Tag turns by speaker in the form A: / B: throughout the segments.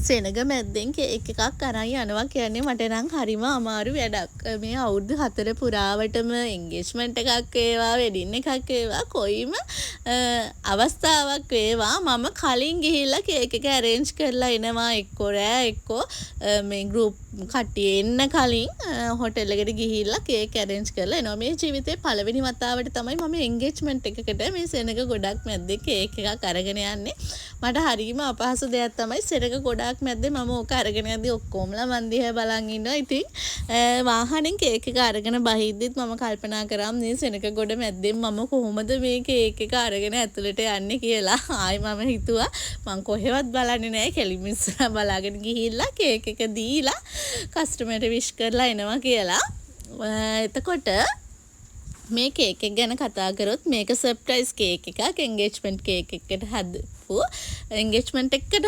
A: සෙනග මැද්දෙන් cake එකක් අරන් යනවා කියන්නේ මට නම් හරිම අමාරු වැඩක්. මේ අවුරුදු 4 පුරාවටම එන්ගේජ්මන්ට් එකක් වේවා, වෙඩින් එකක් වේවා, කොයිම අවස්ථාවක් වේවා මම කලින් ගිහිල්ලා කේක් එක arrange කරලා එනවා. එක්කෝ රෑ එක්කෝ මේ group කට්ටිය එන්න කලින් හොටෙල් එකට ගිහිල්ලා කේක් arrange කරලා එනවා. මේ ජීවිතේ පළවෙනි වතාවට තමයි මම එන්ගේජ්මන්ට් එකකට මේ සෙනග ගොඩක් මැද්දේ කේක් එකක් අරගෙන යන්නේ. මට හරිම අපහසු දෙයක් තමයි සෙනග ගොඩක් මැද්දේ මම ඕක අරගෙන යද්දි ඔක්කොමලා මන් දිහා බලන් ඉන්නවා. ඉතින් වාහනෙන් කේක් එක අරගෙන බහිද්දිත් මම කල්පනා කරා මේ සෙනග ගොඩ මැද්දෙන් මම කොහොමද මේ කේක් එක අරගෙන ඇතුළට යන්නේ කියලා. ආයි මම හිතුවා මං කොහෙවත් බලන්නේ නැහැ, කෙලින් ඉස්සරහ බලාගෙන ගිහිල්ලා කේක් එක දීලා කස්ටමර්ට විශ් කරලා එනවා කියලා. එතකොට මේ කේක් එක ගැන කතා කරොත් මේක සර්ප්‍රයිස් කේක් එකක්. එන්ගේජ්මන්ට් කේක් එකකට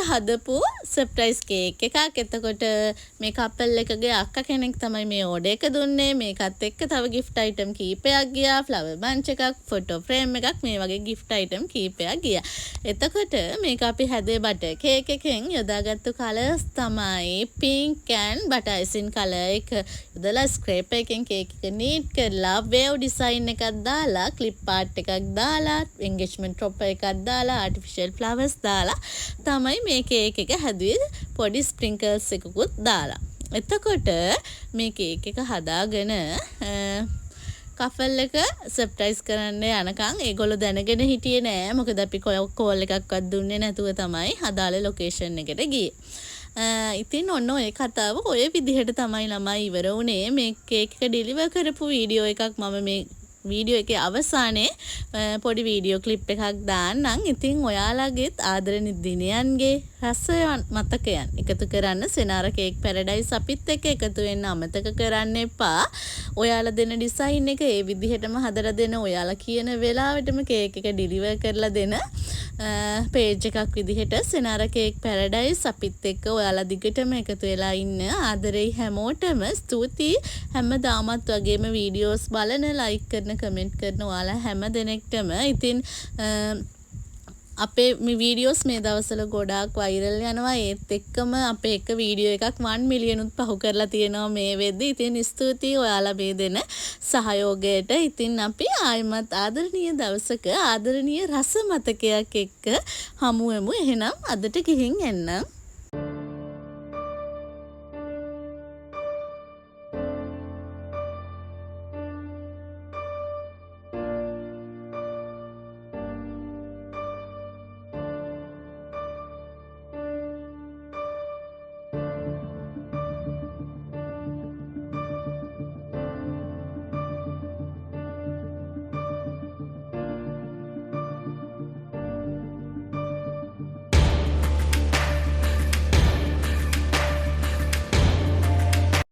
A: හදපු සර්ප්‍රයිස් කේක් එකක්. එතකොට මේ කපල් එකගේ අක්කා කෙනෙක් තමයි මේ ඕඩර් එක දුන්නේ. මේකත් එක්ක තව gift item කීපයක් ගියා. flower bunch එකක්, photo frame එකක්, මේ වගේ gift item කීපයක් ගියා. එතකොට මේක අපි හැදුවේ butter cake එකෙන් යොදාගත්තු colours තමයි pink and butter icing color එක යොදලා scraper එකෙන් කේක් එක neat කරලා wave design එකක් දාලා clip art එකක් දාලා engagement topper එකක් දාලා artificial flowers දාලා තමයි මේ කේක් එක හැදුවේ. පොඩි sprinkles එකකුත් දාලා. එතකොට මේ කේක් එක හදාගෙන කපල් එක සර්ප්‍රයිස් කරන්න යනකම් ඒගොල්ලෝ දැනගෙන හිටියේ නෑ. මොකද අපි කෝල් එකක්වත් දුන්නේ නැතුව තමයි අදාළ ලොකේෂන් එකට ගියේ. ඉතින් ඔන්න ඔය කතාව ඔය විදිහට තමයි ළමයි ඉවර වුණේ. මේ කේක් එක ඩෙලිවර් කරපු වීඩියෝ එකක් මම මේ වීඩියෝ එකේ අවසානයේ පොඩි වීඩියෝ ක්ලිප් එකක් දාන්නම්. ඉතින් ඔයාලගේත් ආදරණීය දිනයන්ගේ රසයන් මතකයන් එකතු කරන්න සෙනාර කේක් පැරඩයිස් අපිත් එක්ක එකතු වෙන්න අමතක කරන්න එපා. ඔයාලා දෙන ඩිසයින් එක ඒ විදිහටම හදලා දෙන, ඔයාලා කියන වෙලාවෙටම කේක් එක ඩිලිවර් කරලා දෙන පේජ් එකක් විදිහට සෙනාර කේක් පැරඩයිස් අපිත් එක්ක ඔයාලා දිගටම එකතු වෙලා ඉන්න. ආදරෙයි හැමෝටම ස්තුතියි. හැමදාමත් වගේම වීඩියෝස් බලන, ලයික් කරන, කමෙන්ට් කරන ඔයාලා හැම දෙනෙක්ටම. ඉතින් අපේ මේ වීඩියෝස් මේ දවස්වල ගොඩාක් වෛරල් යනවා. ඒත් එක්කම අපේ එක වීඩියෝ එකක් 1 මිලියන් උත් පහු කරලා තියෙනවා මේ වෙද්දි. ඉතින් ස්තුතියි ඔයාලා මේ දෙන සහයෝගයට. ඉතින් අපි ආයිමත් ආදරණීය දවසක ආදරණීය රස මතකයක් එක්ක හමු වෙමු. එහෙනම් අදට ගිහින් එන්නම්.